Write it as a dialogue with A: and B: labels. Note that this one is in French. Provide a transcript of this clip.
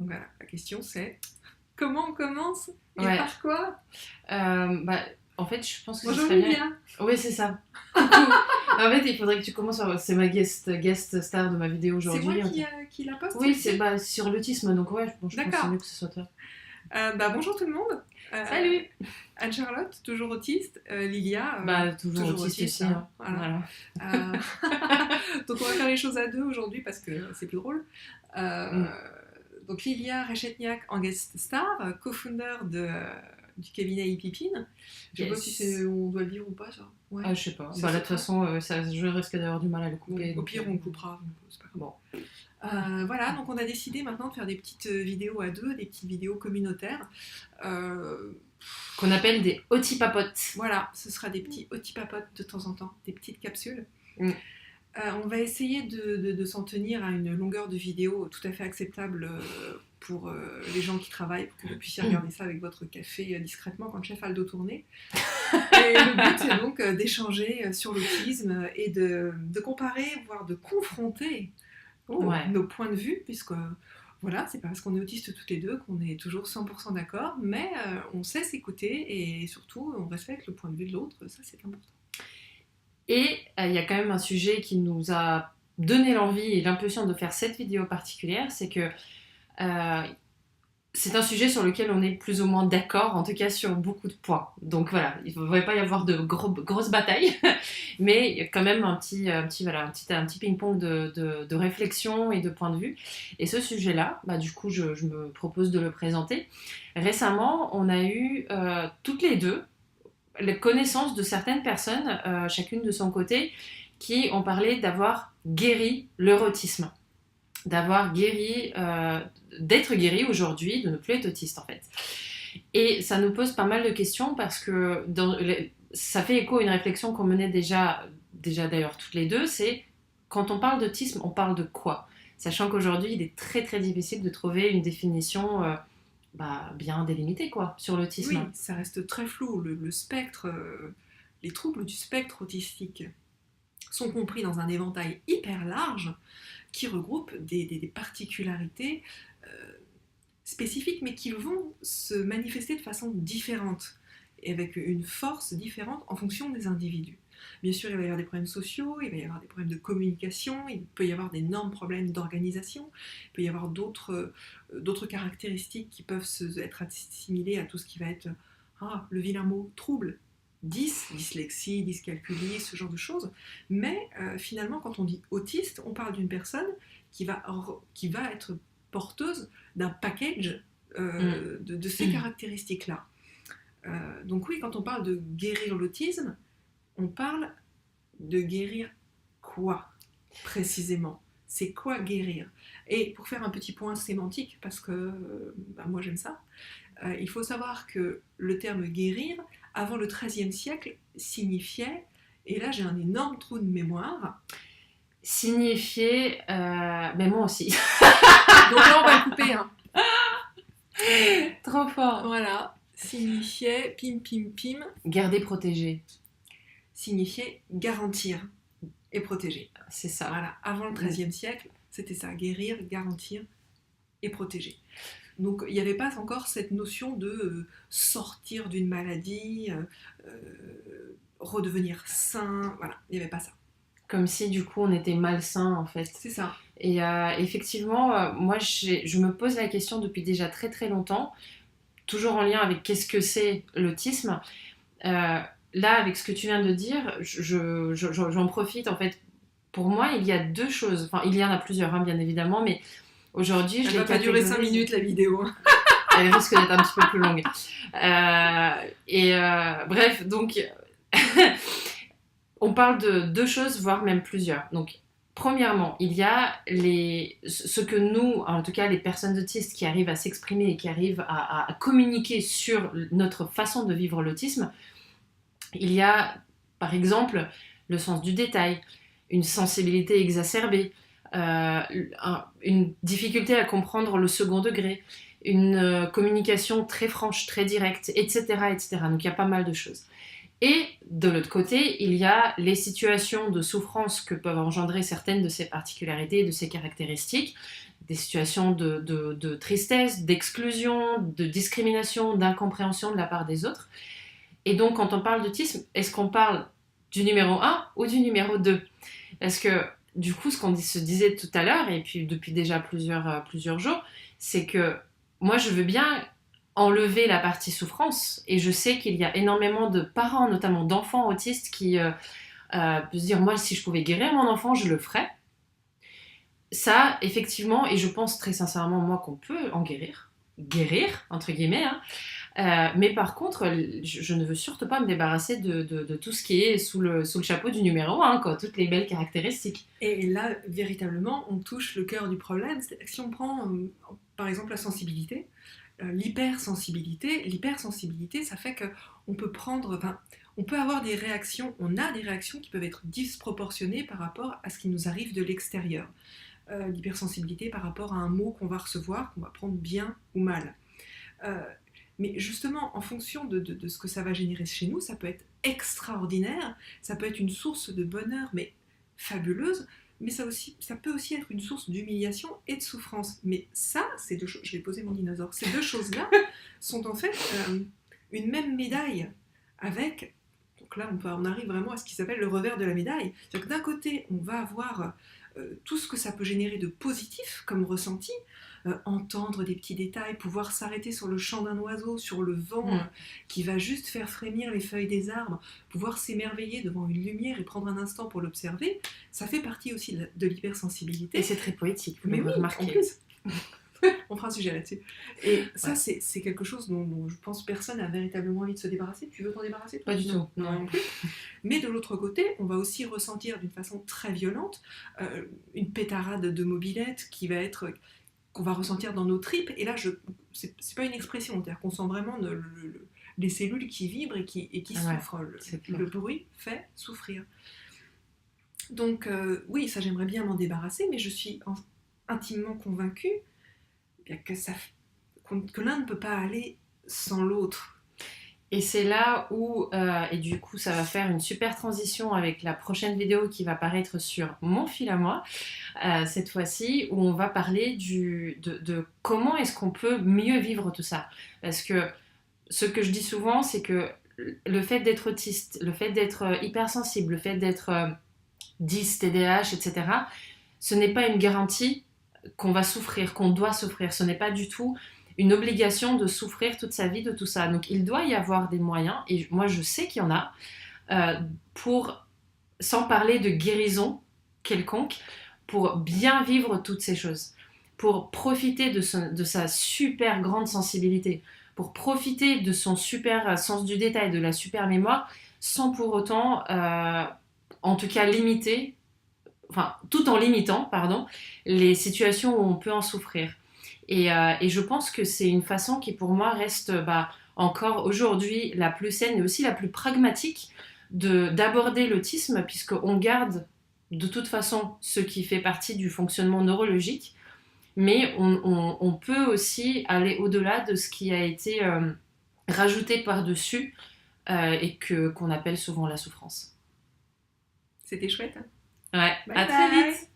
A: Donc voilà, la question c'est comment on commence et
B: Ouais.
A: par quoi?
B: En fait, je pense que ce
A: Bonjour
B: serait bien.
A: Lilia.
B: Oui, c'est ça. Coucou. En fait, il faudrait que tu commences. C'est ma guest star de ma vidéo
A: C'est moi
B: aujourd'hui.
A: qui la poste
B: Oui,
A: celle-ci.
B: c'est sur l'autisme, donc ouais, bon, je pense que c'est
A: D'accord.
B: mieux que ce soit toi.
A: Bonjour tout le monde.
B: Salut.
A: Anne-Charlotte, toujours autiste. Lilia,
B: Toujours autiste aussi.
A: hein.
B: Hein.
A: Voilà.
B: Voilà.
A: Donc on va faire les choses à deux aujourd'hui parce que c'est plus drôle.
B: Mm.
A: Donc Lilia Rechetniak en guest star, co-founder du cabinet Ipipine. Je sais pas si on doit le dire ou pas ça. Ouais.
B: Je sais pas. Là, de toute façon, je risque d'avoir du mal à le couper.
A: Au pire, on le coupera. C'est pas grave.
B: Bon.
A: Voilà, donc on a décidé maintenant de faire des petites vidéos à deux, des petites vidéos communautaires.
B: Qu'on appelle des otipapotes.
A: Voilà, ce sera des petits otipapotes de temps en temps, des petites capsules.
B: Mm.
A: On va essayer de s'en tenir à une longueur de vidéo tout à fait acceptable pour les gens qui travaillent, pour que vous puissiez regarder ça avec votre café discrètement quand le chef a le dos tourné. Et le but, c'est donc d'échanger sur l'autisme et de comparer, voire de confronter nos points de vue, puisque voilà, c'est pas parce qu'on est autistes toutes les deux qu'on est toujours 100% d'accord, mais on sait s'écouter et surtout on respecte le point de vue de l'autre, ça c'est important.
B: Et il y a quand même un sujet qui nous a donné l'envie et l'impulsion de faire cette vidéo particulière, c'est que c'est un sujet sur lequel on est plus ou moins d'accord, en tout cas sur beaucoup de points. Donc voilà, il ne devrait pas y avoir de grosses batailles, mais il y a quand même un petit ping-pong de réflexion et de points de vue. Et ce sujet-là, du coup, je me propose de le présenter. Récemment, on a eu toutes les deux la connaissance de certaines personnes, chacune de son côté, qui ont parlé d'avoir guéri leur autisme. D'avoir guéri, d'être guéri aujourd'hui, de ne plus être autiste en fait. Et ça nous pose pas mal de questions parce que ça fait écho à une réflexion qu'on menait déjà d'ailleurs toutes les deux, c'est quand on parle d'autisme, on parle de quoi? Sachant qu'aujourd'hui, il est très très difficile de trouver une définition bien délimitée quoi, sur l'autisme.
A: Oui, ça reste très flou. Le spectre, les troubles du spectre autistique sont compris dans un éventail hyper large qui regroupe des particularités spécifiques, mais qui vont se manifester de façon différente, et avec une force différente en fonction des individus. Bien sûr, il va y avoir des problèmes sociaux, il va y avoir des problèmes de communication, il peut y avoir d'énormes problèmes d'organisation, il peut y avoir d'autres caractéristiques qui peuvent être assimilées à tout ce qui va être le vilain mot trouble, dyslexie, dyscalculie, ce genre de choses. Mais finalement, quand on dit autiste, on parle d'une personne qui va être porteuse d'un package de ces caractéristiques-là. Donc oui, quand on parle de guérir l'autisme, on parle de guérir quoi précisément? C'est quoi guérir? Et pour faire un petit point sémantique, parce que moi j'aime ça, il faut savoir que le terme guérir, avant le XIIIe siècle, signifiait, et là j'ai un énorme trou de mémoire,
B: signifiait, mais moi aussi.
A: Donc là on va le couper, hein.
B: Trop fort.
A: Voilà, signifiait pim.
B: Garder, protéger.
A: Signifiait garantir et protéger.
B: C'est ça.
A: Voilà, avant le XIIIe siècle, c'était ça, guérir, garantir et protéger. Donc il n'y avait pas encore cette notion de sortir d'une maladie, redevenir sain, voilà, il n'y avait pas ça.
B: Comme si du coup on était malsain en fait.
A: C'est ça.
B: Et effectivement, moi je me pose la question depuis déjà très très longtemps, toujours en lien avec qu'est-ce que c'est l'autisme. Là, avec ce que tu viens de dire, j'en profite en fait. Pour moi, il y a deux choses. Enfin, il y en a plusieurs, bien évidemment, mais aujourd'hui,
A: elle va pas durer 5 minutes la vidéo.
B: Elle risque d'être un petit peu plus longue. Bref, donc, on parle de deux choses, voire même plusieurs. Donc, premièrement, il y a ce que nous, en tout cas les personnes autistes qui arrivent à s'exprimer et qui arrivent à communiquer sur notre façon de vivre l'autisme. Il y a, par exemple, le sens du détail, une sensibilité exacerbée, une difficulté à comprendre le second degré, une communication très franche, très directe, etc., etc. Donc il y a pas mal de choses. Et de l'autre côté, il y a les situations de souffrance que peuvent engendrer certaines de ces particularités, de ces caractéristiques, des situations de tristesse, d'exclusion, de discrimination, d'incompréhension de la part des autres. Et donc, quand on parle d'autisme, est-ce qu'on parle du numéro 1 ou du numéro 2 ? Parce que, du coup, ce qu'on se disait tout à l'heure, et puis depuis déjà plusieurs jours, c'est que moi, je veux bien enlever la partie souffrance. Et je sais qu'il y a énormément de parents, notamment d'enfants autistes, qui peuvent se dire, moi, si je pouvais guérir mon enfant, je le ferais. Ça, effectivement, et je pense très sincèrement, moi, qu'on peut en guérir, entre guillemets, hein. Mais par contre, je ne veux surtout pas me débarrasser de tout ce qui est sous le chapeau du numéro 1, quoi, toutes les belles caractéristiques.
A: Et là, véritablement, on touche le cœur du problème. C'est-à-dire que si on prend, par exemple, la sensibilité, l'hypersensibilité, ça fait qu'on peut on peut avoir des réactions, on a des réactions qui peuvent être disproportionnées par rapport à ce qui nous arrive de l'extérieur. L'hypersensibilité par rapport à un mot qu'on va recevoir, qu'on va prendre bien ou mal. Mais justement, en fonction de ce que ça va générer chez nous, ça peut être extraordinaire, ça peut être une source de bonheur, mais fabuleuse, mais ça peut aussi être une source d'humiliation et de souffrance. Mais ça, ces deux choses, je vais poser mon dinosaure, ces deux choses-là sont en fait une même médaille avec, donc là on arrive vraiment à ce qui s'appelle le revers de la médaille. C'est-à-dire que d'un côté, on va avoir tout ce que ça peut générer de positif comme ressenti, entendre des petits détails, pouvoir s'arrêter sur le chant d'un oiseau, sur le vent qui va juste faire frémir les feuilles des arbres, pouvoir s'émerveiller devant une lumière et prendre un instant pour l'observer, ça fait partie aussi de l'hypersensibilité.
B: Et c'est très poétique, vous
A: mais oui,
B: remarquez.
A: En plus. On fera un sujet là-dessus. Et ça, c'est quelque chose dont je pense personne n'a véritablement envie de se débarrasser. Tu veux t'en débarrasser, toi ?
B: Pas du tout.
A: Non plus. Mais de l'autre côté, on va aussi ressentir d'une façon très violente une pétarade de mobilette qu'on va ressentir dans nos tripes. Et là, c'est pas une expression, c'est-à-dire qu'on sent vraiment les cellules qui vibrent et qui souffrent. Le bruit fait souffrir. Donc oui, ça j'aimerais bien m'en débarrasser, mais je suis intimement convaincue que l'un ne peut pas aller sans l'autre.
B: Et c'est là où, et du coup ça va faire une super transition avec la prochaine vidéo qui va paraître sur mon fil à moi, cette fois-ci, où on va parler de comment est-ce qu'on peut mieux vivre tout ça. Parce que ce que je dis souvent, c'est que le fait d'être autiste, le fait d'être hypersensible, le fait d'être 10, TDAH, etc., ce n'est pas une garantie qu'on va souffrir, qu'on doit souffrir. Ce n'est pas du tout une obligation de souffrir toute sa vie de tout ça. Donc il doit y avoir des moyens, et moi je sais qu'il y en a, sans parler de guérison quelconque, pour bien vivre toutes ces choses, pour profiter de sa super grande sensibilité, pour profiter de son super sens du détail, de la super mémoire, sans pour autant, en tout cas limiter, tout en limitant, les situations où on peut en souffrir. Et je pense que c'est une façon qui, pour moi, reste encore aujourd'hui la plus saine et aussi la plus pragmatique d'aborder l'autisme, puisqu'on garde de toute façon ce qui fait partie du fonctionnement neurologique, mais on peut aussi aller au-delà de ce qui a été rajouté par-dessus et qu'on appelle souvent la souffrance.
A: C'était chouette, hein ?
B: Ouais,
A: Bye
B: à
A: bye.
B: très vite.